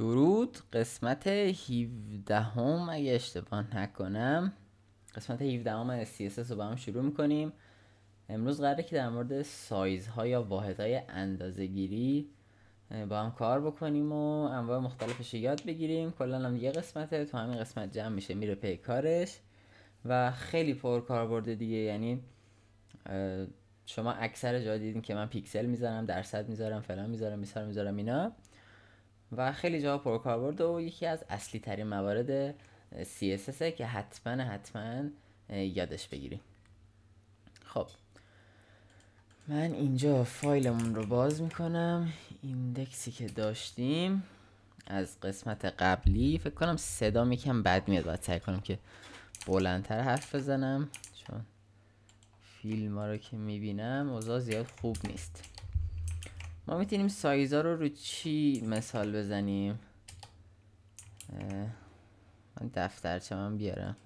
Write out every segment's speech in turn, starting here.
درود. قسمت 17 اگه اشتباه نکنم، قسمت 17 CSS رو با هم شروع میکنیم. امروز قراره که در مورد سایزها یا واحدهای اندازه‌گیری با هم کار بکنیم و انواع مختلفش یاد بگیریم. کلا هم یه قسمته، تو همین قسمت جمع میشه میره پی کارش و خیلی پر کاربرد دیگه. یعنی شما اکثر جا دیدین که من پیکسل میذارم، درصد میذارم، فلان میذارم اینا و خیلی جا پرکاربرد و یکی از اصلی ترین موارد CSS که حتما یادش بگیریم. خب من اینجا فایلمون رو باز میکنم. ایندکسی که داشتیم از قسمت قبلی، فکر کنم صدام یکم بد میاد، باید سعی کنم که بلندتر حرف بزنم چون فیلم ها رو که میبینم اوضاع زیاد خوب نیست. ما میتونیم سایزها رو چی مثال بزنیم؟ من دفترچه من بیارم،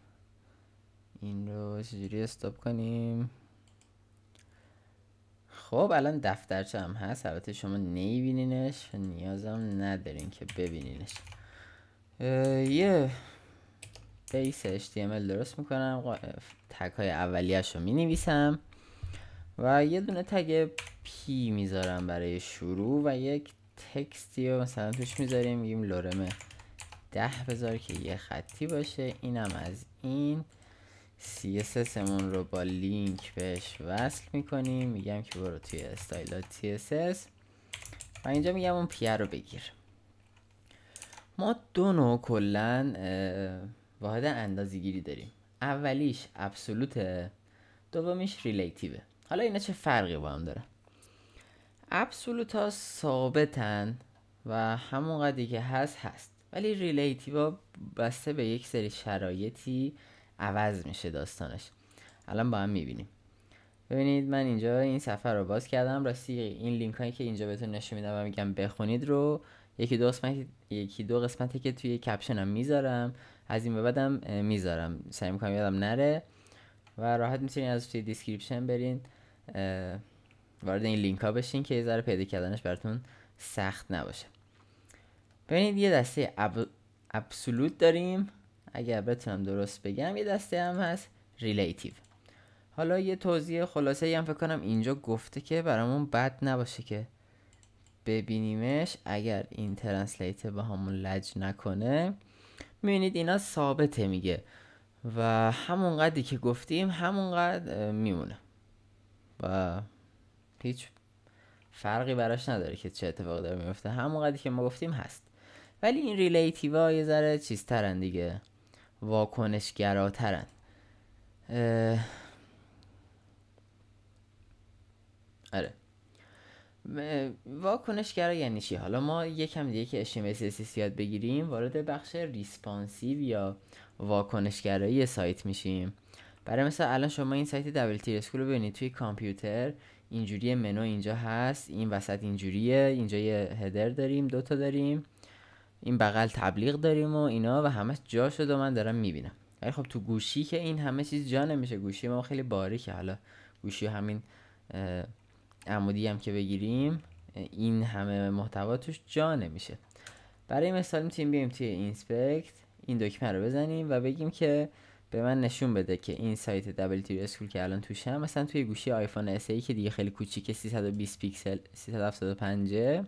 این رو چجوری استاپ کنیم؟ خب الان دفترچه هم هست، البته شما نمیبینینش و نیازم ندارین که ببینینش. یه بیس HTML درست میکنم، تگ های اولیه‌اش رو مینویسم و یه دونه تگ پی میذارم برای شروع و یک تکستی رو مثلا توش میذاریم، میگیم لورم 10 بذار که یه خطی باشه. اینم از این CSS مون رو با لینک بهش وصل میکنیم، میگم که برو توی style.css و اینجا میگم اون پیه رو بگیر. ما دو نوع کلن واحد اندازه‌گیری داریم، اولیش ابسولوته، دومیش ریلیتیوه. حالا اینا چه فرقی با هم داره؟ ابسولوت ها ثابتن و همون قدری که هست، ولی ریلیتیو بسته به یک سری شرایطی عوض میشه داستانش. الان با هم میبینیم. ببینید من اینجا این صفحه رو باز کردم، راستی این لینک هایی که اینجا بهتون نشون میدم و میگم بخونید رو یکی دو قسمتی که توی کپشنم میذارم، از این به بعدم میذارم، سعی میکنم یادم نره و راحت میتونین از توی دیسکریپشن برین وارد این لینک ها بشین که یه ذره پیدا کردنش براتون سخت نباشه. ببینید یه دسته ابسولوت داریم، اگر بتونم درست بگم، یه دسته هم هست ریلیتیو. حالا یه توضیح خلاصه هم فکر کنم اینجا گفته که برامون بد نباشه که ببینیمش. اگر این ترنسلیت با همون لج نکنه، میبینید اینا ثابته میگه و همون قدری که گفتیم همون قدر میمونه و هیچ فرقی براش نداره که چه اتفاقی داره میفته، همون قدری که ما گفتیم هست. ولی این ریلیتیو ها یه ذره چیزترن دیگه، واکنشگراترن. آره، واکنشگرا یعنی چی؟ حالا ما یکم دیگه که HTML CSS یاد بگیریم وارد بخش ریسپانسیو یا واکنشگرایی سایت میشیم. برای مثلا الان شما این سایت دبل تیر اسکول رو ببینید، توی کامپیوتر اینجوری منو اینجا هست، این وسط اینجوریه، اینجا یه هدر داریم، دوتا داریم، این بغل تبلیغ داریم و اینا و همه جا شد و من دارم میبینم. ولی خب تو گوشی که این همه چیز جا نمیشه، گوشی ما خیلی باریکه. حالا گوشی همین عمودی هم که بگیریم این همه محتوا توش جا نمیشه. برای مثال میتونیم بیایم توی اینسپکت این دکمه رو بزنیم و بگیم که به من نشون بده که این سایت دبل تیر اسکول که الان توشم، مثلا توی گوشی آیفون SE که دیگه خیلی کوچیکه، 320 پیکسل 375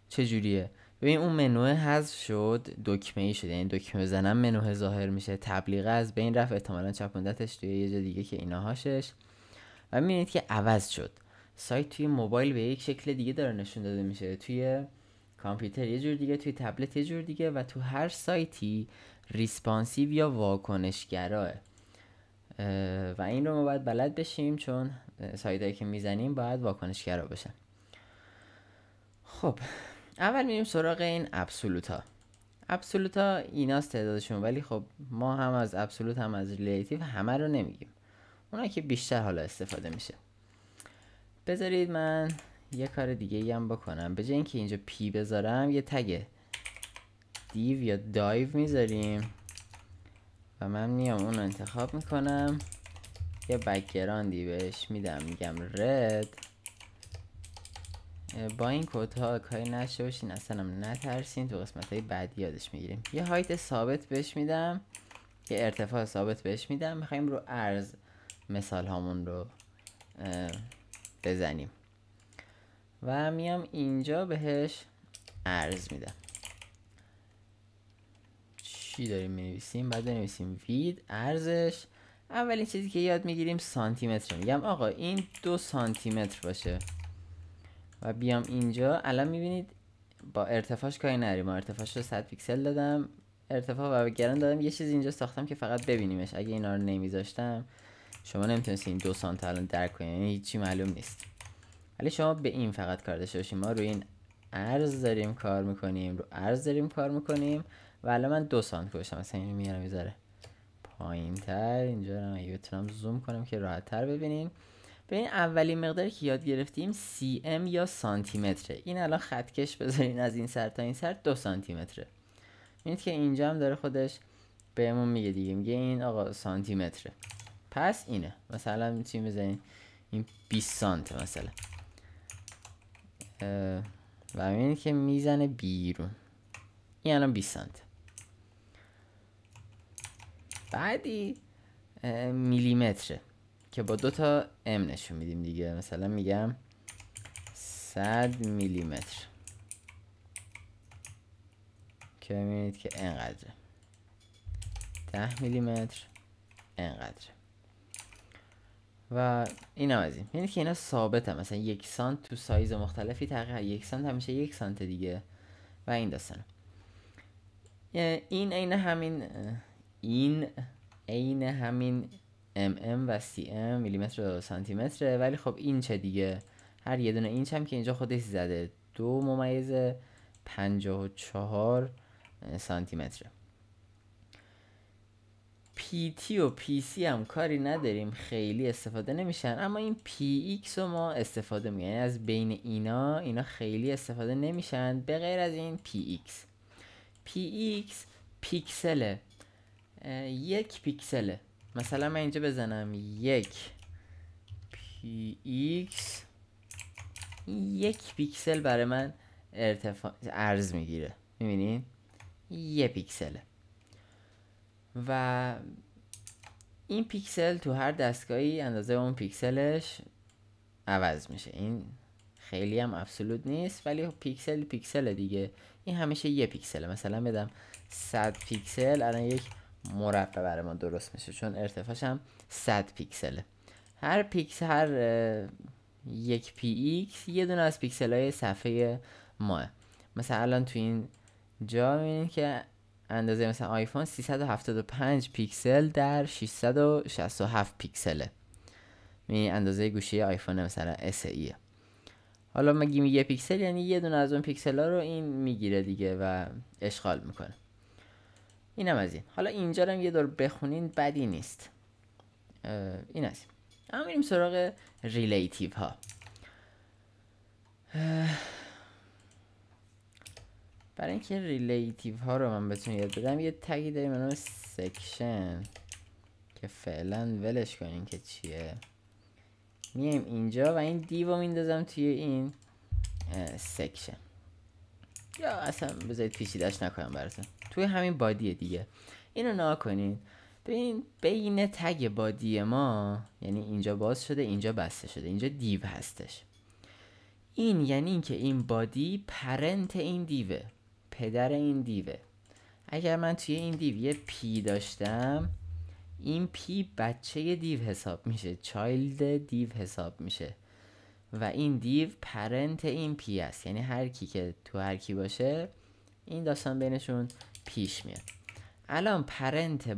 چجوریه. ببین اون منو حذف شد، دکمه ای شد، یعنی دکمه بزنم منو ظاهر میشه، تبلیغ از بین رفت، احتمالاً چپوندتش توی یه جا دیگه که اینا هاشش و میبینید که عوض شد. سایت توی موبایل به یک شکل دیگه داره نشون داده میشه، توی کامپیوتر یه جور دیگه، توی تبلت یه جور دیگه و تو هر سایتی ریسپانسیو یا واکنشگراه و این رو ما باید بلد بشیم چون سایتایی که میزنیم باید واکنشگرا باشن. خب اول میریم سراغ این ابسولوت ها ایناست تعدادشون، ولی خب ما هم از ابسولوت هم از ریلیتیو همه رو نمیگیم، اونا که بیشتر حالا استفاده میشه. بذارید من یه کار دیگه هم بکنم، به جای اینکه اینجا پی بذارم یه تگ دیو یا دایو میذاریم و من میام اون رو انتخاب میکنم، یه بکگراندی بهش میدم، میگم رد با این کدها کاری نشه باشین، اصلا هم نترسین، تو قسمت های بعدی یادش میگیریم. یه هایت ثابت بهش میدم، یه ارتفاع ثابت بهش میدم. میخوایم رو عرض مثال هامون رو بزنیم و میام اینجا بهش عرض میدم. چی داریم مینویسیم؟ بعد بنویسیم وید عرضش. اولین چیزی که یاد میگیریم سانتی متر. میگم آقا این 2 سانتی متر باشه و بیام اینجا. الان میبینید با ارتفاعش کاری نریم، ارتفاعش رو 100 پیکسل دادم، ارتفاع و گران دادم. یه چیز اینجا ساختم که فقط ببینیمش. اگه اینا رو نمیذاشتم شما نمیتونستین این 2 سانت الان درک کنین، یعنی هیچی معلوم نیست. ولی شما به این فقط کار داشته باشین. ما روی این عرض داریم کار میکنیم، رو عرض داریم کار میکنیم و الان من 2 سانت گذاشتم. مثلا اینو میارم میذاره پایین تر. اینجا رو اگه بتونم زوم کنم که راحت تر ببینین. ببین اولین مقداری که یاد گرفتیم cm یا سانتی متره. این الان خطکش بذارین از این سر تا این سر 2 سانتی متره. میبینید که اینجا هم داره خودش بهمون میگه دیگه، میگه این آقا سانتی متره. پس اینه. مثلا میتونیم بزنین این 20 سانت مثلا و میبینید که میزنه بیرون. این الان 20 سانت. بعدی میلیمتره که با 2 تا ام نشون میدیم دیگه. مثلا میگم 100 میلیمتر که میبینید که انقدره. 10 میلیمتر انقدره و این هم از این. میبینید که اینا ثابت هم. مثلا 1 سانت تو سایز مختلفی تقریبا 1 سانت همیشه 1 سانت دیگه و این داستانه. این عین همین mm و cm میلیمتر و سانتی متره. ولی خب این چه دیگه، هر یه دونه اینچ هم که اینجا خودش زده 2.54 سانتی متره. PT و PC هم کاری نداریم، خیلی استفاده نمیشن، اما این PX رو ما استفاده میکنیم. یعنی از بین اینا خیلی استفاده نمیشن به غیر از این PX پیکسله، 1 پیکسله. مثلا من اینجا بزنم 1 PX، 1 پیکسل برای من عرض میگیره. میبینین 1 پیکسله و این پیکسل تو هر دستگاهی اندازه اون پیکسلش عوض میشه. این خیلی هم ابسولوت نیست ولی پیکسل دیگه. این همیشه 1 پیکسله. مثلا بدم 100 پیکسل، الان یک مربع برای ما درست میشه چون ارتفاعش هم 100 پیکسله. هر 1 PX یه دونه از پیکسل های صفحه ماه. مثلا الان تو این جا میبینید که اندازه مثلا آیفون 375 پیکسل در 667 پیکسله. این اندازه گوشی آیفون مثلا SE. حالا مگیم 1 پیکسل یعنی یه دونه از اون پیکسل ها رو این میگیره دیگه و اشغال میکنه. اینم از این. حالا اینجا رو یه دور بخونین بدی نیست. این از این. اما میریم سراغ ریلیتیو ها. برای اینکه ریلیتیو ها رو من بتونم یاد بدم یه تگی داریم به نام سکشن که فعلا ولش کنین که چیه. میایم اینجا و این دیو رو میندازم توی این سکشن، یا اصلا بذارید پیچیده‌اش نکنم براتون. توی همین بادیه دیگه. اینو نگاه کنین. ببین بین تگ بادی ما، یعنی اینجا باز شده اینجا بسته شده، اینجا دیو هستش. این یعنی این که این بادی پرنت این دیوه، پدر این دیوه. اگر من توی این دیو یه پی داشتم، این پی بچه دیو حساب میشه، چایلد دیو حساب میشه و این دیو پرنت این پی است. یعنی هر کی که تو هر کی باشه این داستان بینشون پیش میاد. الان پرنت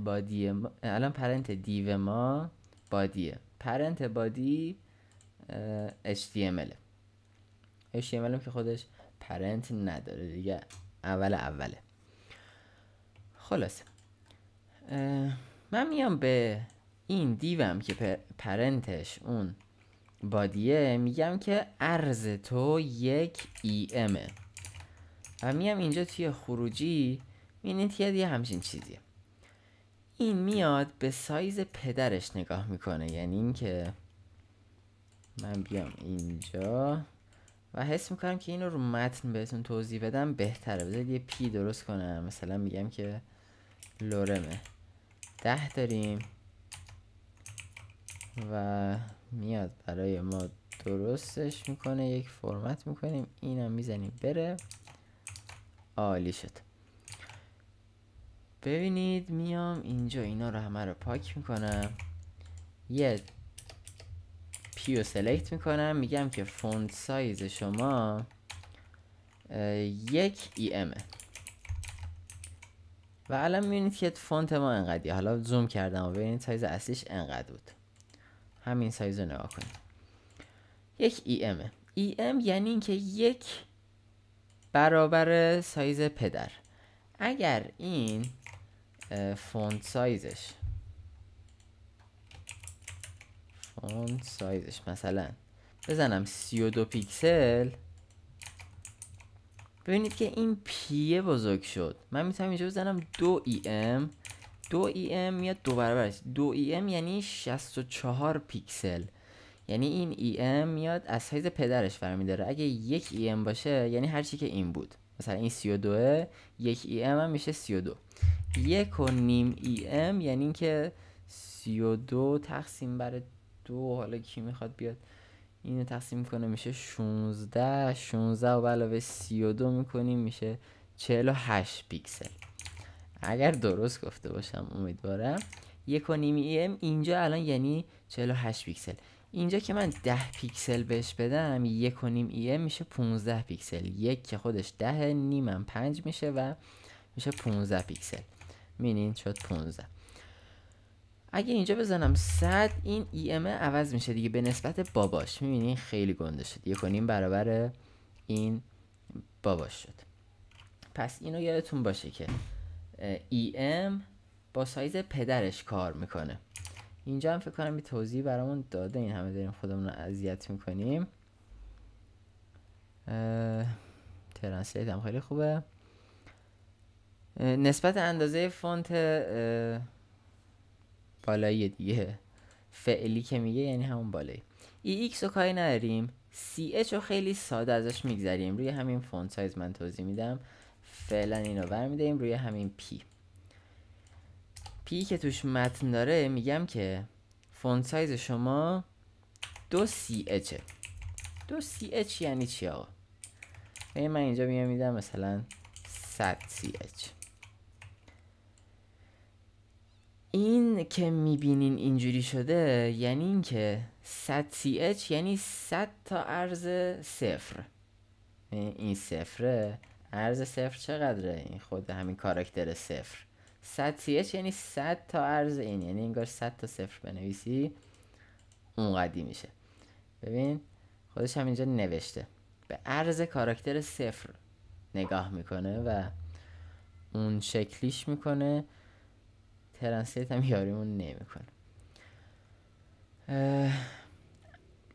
دیو ما بادیه، پرنت بادی HTML هم که خودش پرنت نداره دیگه، اوله. خلاصه من میام به این دیوم که پرنتش اون بادیه میگم که عرض تو 1 EM و میام اینجا توی خروجی میبینید که یه همچین چیزیه. این میاد به سایز پدرش نگاه میکنه. یعنی این که من بیام اینجا و حس میکنم که اینو رو متن بهتون توضیح بدم بهتره. بذارید یه پی درست کنم، مثلا میگم که لورم 10 داریم و میاد برای ما درستش میکنه، یک فرمت میکنیم، اینم میزنیم بره. عالی شد. ببینید میام اینجا اینا رو همه رو پاک میکنم، یه پیو سلکت میکنم، میگم که فونت سایز شما 1 EM و الان میبینید که فونت ما انقدیه. حالا زوم کردم و ببینید سایز اصلیش انقدر بود. همین سایز رو نگاه کنید، 1 EM. EM یعنی اینکه 1 برابر سایز پدر. اگر این فونت سایزش مثلا بزنم 32 پیکسل، ببینید که این پیه بزرگ شد. من میتونم اینجا بزنم 2 EM. 2 EM میاد 2 برابرش. 2 EM یعنی 64 پیکسل، یعنی این EM میاد از سایز پدرش برمی‌داره. اگه 1 EM باشه یعنی هر چی که این بود، مثلا این 32، 1 EM هم میشه 32. 1.5 EM یعنی که 32 تقسیم بر 2. حالا کی میخواد بیاد اینو تقسیم کنه، میشه 16. 16 و علاوه 32 میکنیم میشه 48 پیکسل. اگر درست گفته باشم امیدوارم. 1.5 EM اینجا الان یعنی 48 پیکسل. اینجا که من 10 پیکسل بهش بدم 1.5 EM میشه 15 پیکسل. یک که خودش 10، نیمم 5 میشه و میشه 15 پیکسل. میبینین شد 15. اگه اینجا بزنم 100 این EM عوض میشه دیگه به نسبت باباش. میبینین خیلی گنده شد، 1.5 برابر این باباش شد. پس اینو یادتون باشه که EM با سایز پدرش کار میکنه. اینجا هم فکر کنم یه توضیح برامون داده، این همه داریم خودمون رو اذیت میکنیم. ترنسلیت هم خیلی خوبه. نسبت اندازه فونت بالایی دیگه فعلی که میگه یعنی همون بالایی. EX رو کاری نداریم، CH رو خیلی ساده ازش میگذریم. روی همین فونت سایز من توضیح میدم. فعلا اینو برمیداریم روی همین پی که توش متن داره. میگم که فونت سایز شما 2CH. 2CH یعنی چی آقا؟ من اینجا میدم مثلا 100CH. این که میبینین اینجوری شده یعنی این که 100CH یعنی 100 تا عرض صفر. این صفره، عرض صفر چقدره؟ این خود همین کاراکتر صفر. 100CH یعنی 100 تا عرض این، یعنی انگار 100 تا صفر بنویسی اونقدی میشه. ببین خودش هم اینجا نوشته به عرض کاراکتر صفر نگاه میکنه و اون شکلیش میکنه. ترنسلیت هم یاریمون نمیکنه.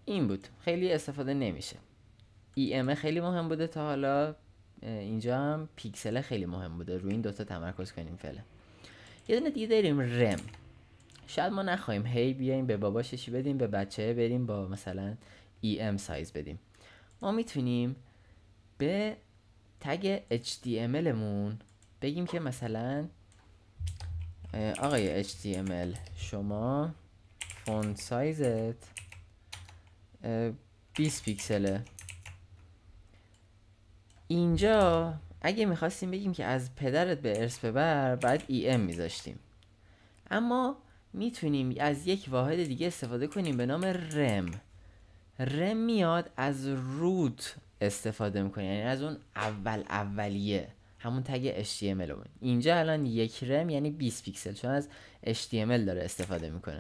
این بود، خیلی استفاده نمیشه. EM خیلی مهم بوده تا حالا. اینجا هم پیکسل خیلی مهم بوده. روی این دوتا تمرکز کنیم فعلا. یه دونه دیگه داریم رم. شاید ما نخواهیم هی بیایم به باباش چی بدیم، به بچه بریم با مثلا EM سایز بدیم. ما میتونیم به تگ HTML مون بگیم که مثلا آقای HTML شما فونت سایزت 20 پیکسله. اینجا اگه میخواستیم بگیم که از پدرت به ارث ببر بعد EM میذاشتیم، اما میتونیم از یک واحد دیگه استفاده کنیم به نام رم. رم میاد از روت استفاده میکنه، یعنی از اون اولیه، همون تگ HTML اون. اینجا الان یک رم یعنی 20 پیکسل، چون از HTML داره استفاده میکنه.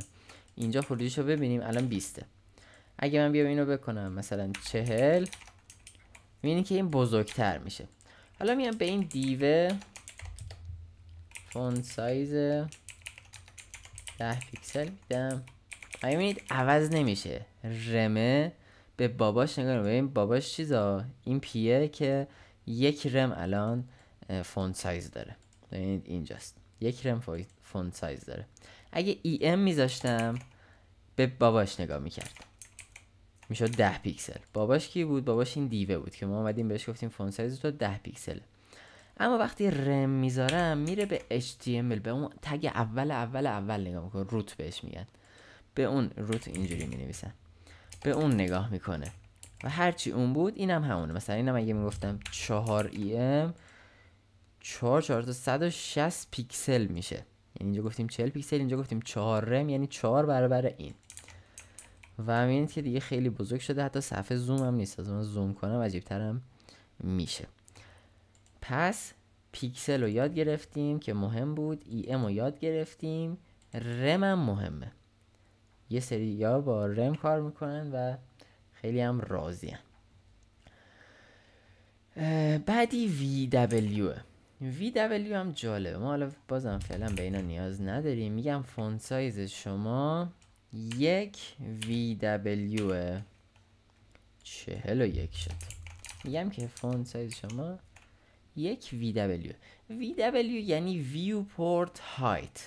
اینجا خروجیشو ببینیم الان 20. اگه من بیام اینو بکنم مثلا 40، میبینید که این بزرگتر میشه. حالا میام به این دیو فونت سایز 10 پیکسل میدم. میبینید عوض نمیشه. رمه به باباش نگاه کنید. ببین باباش چیزا این پیه که یک رم الان فونت سایز داره. ببینید اینجاست، یک رم فونت سایز داره. اگه EM میذاشتم به باباش نگاه میکرد. میشد 10 پیکسل. باباش کی بود؟ باباش این دیوه بود که ما اومدیم بهش گفتیم فونت سایز تو 10 پیکسله. اما وقتی رم میذارم میره به HTML، به اون تگ اول نگاه میکنه، روت بهش میگن. به اون روت اینجوری مینویسن، به اون نگاه میکنه و هرچی اون بود اینم همونه. مثلا اینم اگه میگفتم 4 EM 4 تا 160 پیکسل میشه. یعنی اینجا گفتیم 40 پیکسل، اینجا گفتیم 4 رم، یعنی 4 برابر این. و میبینید که دیگه خیلی بزرگ شده، حتی صفحه زوم هم نیست. از اون زوم کنم عجیب‌ترم میشه. پس پیکسل رو یاد گرفتیم که مهم بود، EM رو یاد گرفتیم، رم هم مهمه. یه سری یا با رم کار میکنن و خیلی هم راضی هم. بعدی VW. VW هم جالبه، ما حالا بازم فعلا به اینا نیاز نداریم. میگم فونت سایز شما 1 VW 41 شد. میگم که فونت سایز شما 1 VW یعنی Viewport Height،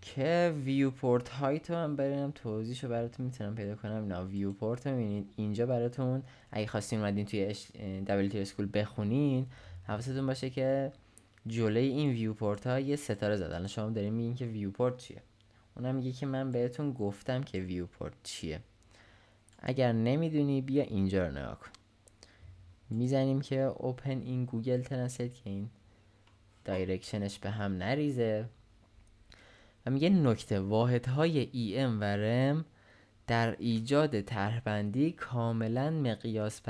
که Viewport Height رو هم بریم توضیحشو براتون میتونم پیدا کنم. اینا Viewport رو میبینید اینجا براتون، اگه خواستین اومدین توی WT اسکول بخونین حواستون باشه که جلوی این ویوپورت ها یه ستاره زدن. شما دارین میگین که ویوپورت چیه، اونم میگه که من بهتون گفتم که ویوپورت چیه. اگر نمیدونی بیا اینجا رو نگاه کن. میزنیم که اوپن این گوگل ترنسلیت که این دایرکشنش به هم نریزه و میگه نکته، واحدهای EM و RM در ایجاد طرحبندی کاملا مقیاس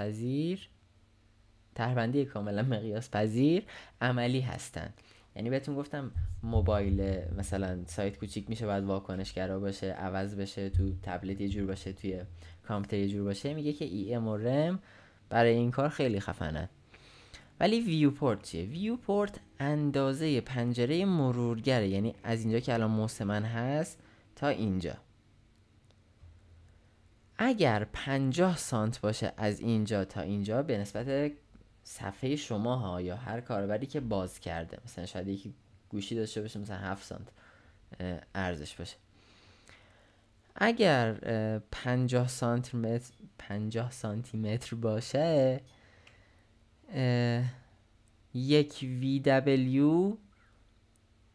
پذیر عملی هستند. یعنی بهتون گفتم موبایل مثلا سایت کوچیک میشه باید واکنشگرا باشه، عوض بشه، تو تبلت یه جور باشه، توی کامپیوتر یه جور باشه. میگه که EM و RM برای این کار خیلی خفنن. ولی ویوپورت چیه؟ ویوپورت اندازه پنجره مرورگره، یعنی از اینجا که الان موس من هست تا اینجا. اگر 50 سانت باشه از اینجا تا اینجا به نسبت صفحه شما ها یا هر کاربری که باز کرده، مثلا شاید یکی گوشی داشته باشه مثلا 7 سانت ارزش باشه. اگر 50 سانتی متر باشه، یک VW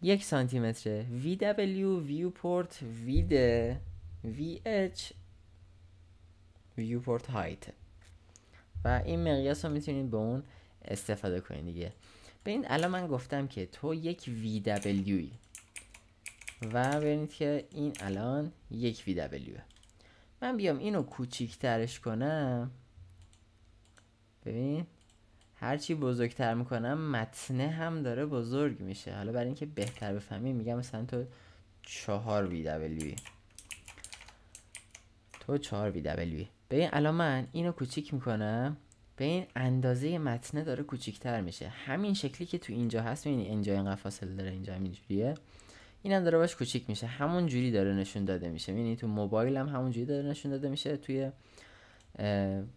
1 سانتی متره. VW ویوپورت ویده، VH ویوپورت هایت. و این مقیاس رو میتونید به اون استفاده کنید دیگه. ببینید الان من گفتم که تو یک VW و ببینید که این الان یک VW. من بیام اینو کوچیک‌ترش کنم، ببین هرچی بزرگتر میکنم متنه هم داره بزرگ میشه. حالا برای اینکه بهتر بفهمیم میگم مثلا تو 4 VW، تو 4 VW. ببین الان من اینو کوچیک میکنم، ببین اندازه متنه داره کوچیکتر میشه. همین شکلی که تو اینجا هست، ببین اینجا اینقدر فاصله داره، اینجا همین جوریه، اینم داره باش کوچیک میشه. همون جوری داره نشون داده میشه. ببین تو موبایل هم همون جوری داره نشون داده میشه، توی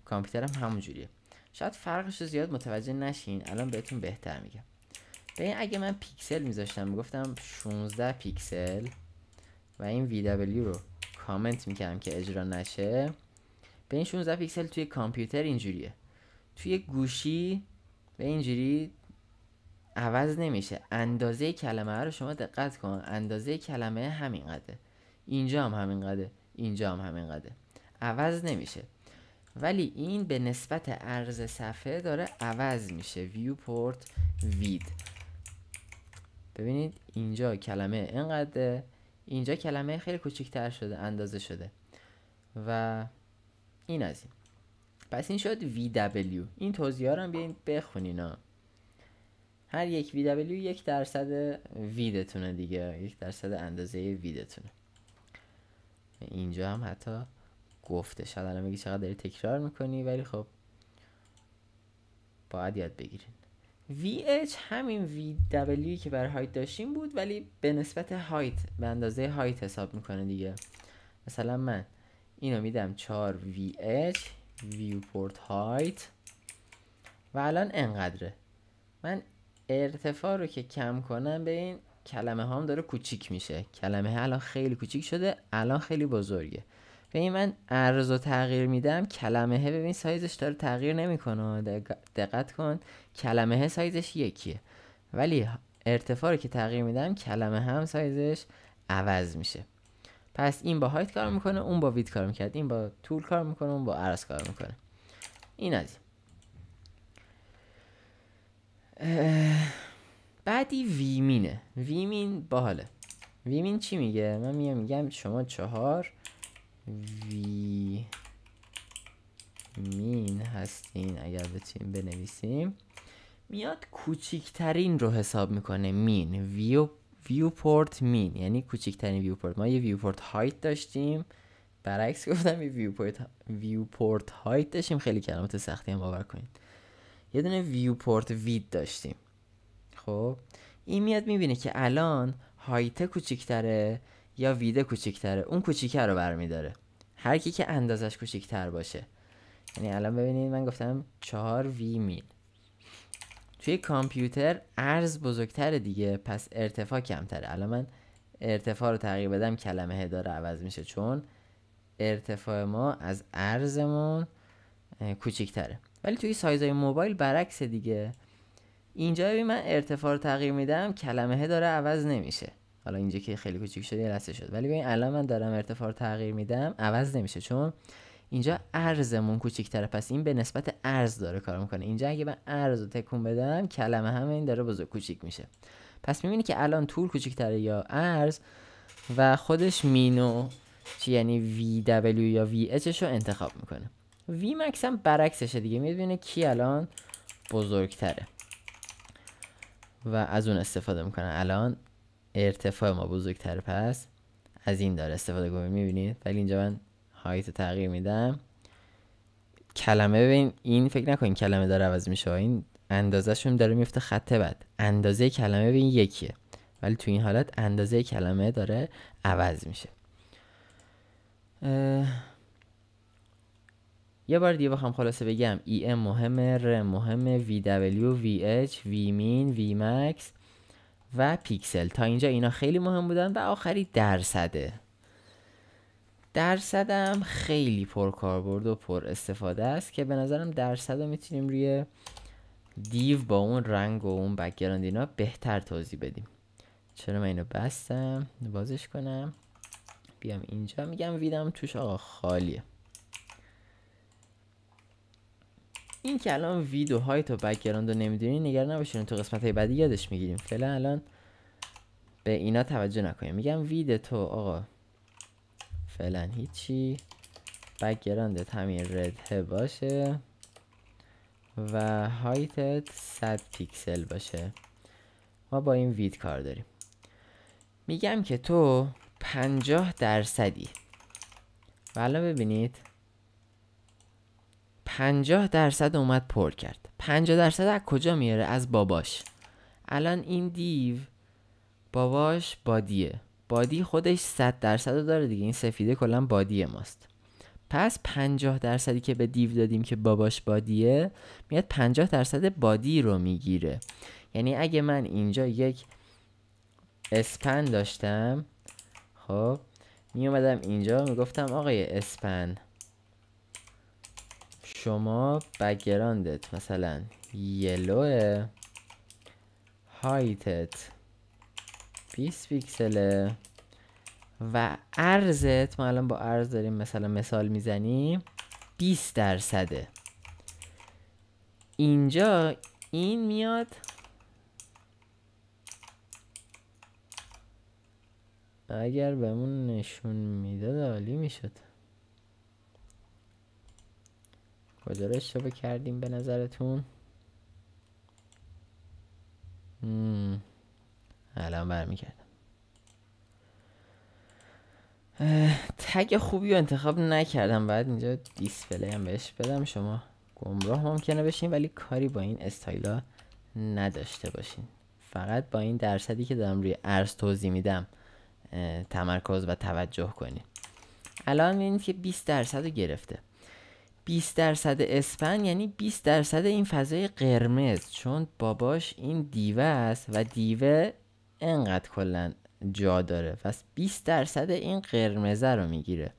کامپیوتر هم همون جوریه. شاید فرقش رو زیاد متوجه نشین، الان بهتون بهتر میگم. ببین اگه من پیکسل میذاشتم میگفتم 16 پیکسل و این VW رو کامنت میکردم که اجرا نشه، به این 16 پیکسل توی کامپیوتر اینجوریه، توی گوشی به اینجوری عوض نمیشه. اندازه کلمه رو شما دقت کن، اندازه کلمه همین قده، اینجا هم همین قده، اینجا هم همین قده، عوض نمیشه. ولی این به نسبت عرض صفحه داره عوض میشه. ویوپورت وید، ببینید اینجا کلمه اینقدر، اینجا کلمه خیلی کوچیک‌تر شده، اندازه شده و این از این. پس این شد VW. این توضیحا رو هم بیاین بخونین ها. هر یک VW 1% ویدتونه دیگه، 1% اندازه ویدتونه. اینجا هم حتی گفته، شاید الان میگی چقدر داری تکرار میکنی، ولی خب باید یاد بگیرین. VH همین VW که برای هایت داشتیم بود، ولی به نسبت هایت، به اندازه هایت حساب میکنه دیگه. مثلا من اینو میدم 4 VH Viewport Height و الان انقدره. من ارتفاع رو که کم کنم به این کلمه هام داره کوچیک میشه. کلمه الان خیلی کوچیک شده، الان خیلی بزرگه. ببین من ارز رو تغییر میدم، کلمه ببین سایزش داره تغییر نمیکنه. دقت کن کلمه سایزش یکیه، ولی ارتفاع رو که تغییر میدم کلمه هم سایزش عوض میشه. پس این با هایت کار میکنه، اون با ویت کار میکرد، این با طول کار میکنه، اون با عرض کار میکنه. این از این. بعدی ویمینه. ویمین باحاله. ویمین چی میگه؟ من میگم شما 4 ویمین هستین. اگر بتونیم بنویسیم میاد کوچیکترین رو حساب میکنه. مین ویوپورت مین یعنی کوچیکترین ویوپورت. ما یه ویوپورت هایت داشتیم، برعکس گفتم یه ویوپورت هایت داشتیم، خیلی کلمات سختی هم باور کنید. یه دونه ویوپورت وید داشتیم. خب این میاد میبینه که الان هایت کوچیکتره یا وید کوچیکتره، اون کوچیکه رو برمیداره، هر کی که اندازش کوچیکتر باشه. یعنی الان ببینید من گفتم 4 وی میل. توی کامپیوتر عرض بزرگتره دیگه، پس ارتفاع کمتره. الان من ارتفاع رو تغییر بدم کلمه داره عوض میشه، چون ارتفاع ما از عرضمون کوچیکتره. ولی توی سایزهای موبایل برعکس دیگه. اینجا ببین من ارتفاع رو تغییر میدم کلمه داره عوض نمیشه. حالا اینجا که خیلی کوچیک شده لسه شد، ولی ببین الان من دارم ارتفاع رو تغییر میدم عوض نمیشه، چون اینجا عرضمون کوچیک‌تره. پس این به نسبت عرض داره کار میکنه. اینجا اگه من عرض رو تکون بدم کلمه هم این داره بزرگ کوچیک میشه. پس میبینی که الان طول کوچیک‌تره یا عرض، و خودش مینو چی یعنی وی دبلیو یا وی اچ رو انتخاب میکنه. وی مکس هم برعکسشه دیگه، میبینه کی الان بزرگتره و از اون استفاده میکنه. الان ارتفاع ما بزرگتره، پس از این داره استفاده کنه. میبینید؟ ولی اینجا من هایت رو تغییر میدم کلمه، ببین این فکر نکنین کلمه داره عوض میشه، این اندازه‌شون داره میفته خط بد. اندازه کلمه ببین یکیه، ولی تو این حالت اندازه کلمه داره عوض میشه. یه بار دیگه بخوام خلاصه بگم، ام مهمه، ر مهمه، وی دبلیو، وی اچ، وی مین، وی مکس و پیکسل. تا اینجا اینا خیلی مهم بودن. و آخری درصده. درصدم خیلی پر کاربرد و پر استفاده است که به نظرم درصد رو میتونیم روی دیو با اون رنگ و اون بک‌گراند اینا بهتر توضیح بدیم. چرا من اینو بستم؟ بازش کنم، بیام اینجا، میگم ویدم توش آقا خالیه. این که الان وید و هایت و بک‌گراند رو نمیدونین نگران نباشین، تو قسمت های بعدی یادش میگیریم. فعلا الان به اینا توجه نکنیم. میگم وید تو آقا فعلا هیچی، بک‌گراندت همین رده باشه و هایتت 100 پیکسل باشه. ما با این وید کار داریم. میگم که تو 50% و الان ببینید 50% اومد پر کرد. 50% از کجا میاره؟ از باباش. الان این دیو باباش بادیه، بادی خودش 100% رو داره دیگه، این سفیده کلا بادی ماست. پس 50% که به دیو دادیم که باباش بادیه، میاد 50% بادی رو میگیره. یعنی اگه من اینجا یک اسپن داشتم، خب می اومدم اینجا میگفتم آقای اسپن شما بک‌گراندت مثلا یلوه، هایتت 20 پیکسله و عرضت، ما الان با عرض داریم مثلا مثال میزنیم 20%. اینجا این میاد اگر بهمون نشون میداد عالی میشد. کجا رو اشتباه کردیم به نظرتون؟ الان برمیگردم. تگ خوبی رو انتخاب نکردم، بعد اینجا دیسپلی هم بهش بدم، شما گمراه ممکنه بشین ولی کاری با این استایلا نداشته باشین. فقط با این درصدی که دارم روی عرض توضیح میدم تمرکز و توجه کنین. الان میبینید که 20% رو گرفته. 20% اسپن یعنی 20% این فضای قرمز، چون باباش این دیوه است و دیوه انقدر کلن جا داره، پس 20% این قرمزه رو میگیره.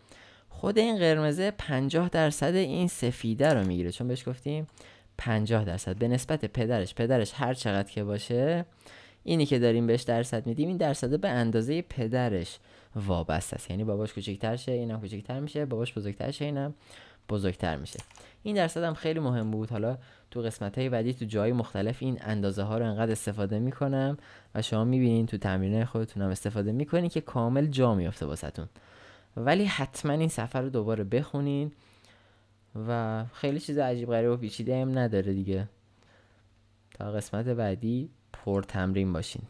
خود این قرمزه 50% این سفیده رو میگیره، چون بهش گفتیم 50% به نسبت پدرش هر چقدر که باشه، اینی که داریم بهش درصد میدیم، این درصد به اندازه پدرش وابسته است. یعنی باباش کوچیک‌تر شه اینم کوچیک‌تر میشه، باباش بزرگتر شه اینم بزرگتر میشه. این درصد هم خیلی مهم بود. حالا تو قسمت‌های بعدی تو جای مختلف این اندازه ها رو انقدر استفاده میکنم و شما میبینین تو تمرینات خودتون هم استفاده میکنین که کامل جا میفته واسهتون. ولی حتما این صفحه رو دوباره بخونین و خیلی چیز عجیب غریب و پیچیده هم نداره دیگه. تا قسمت بعدی پر تمرین باشین.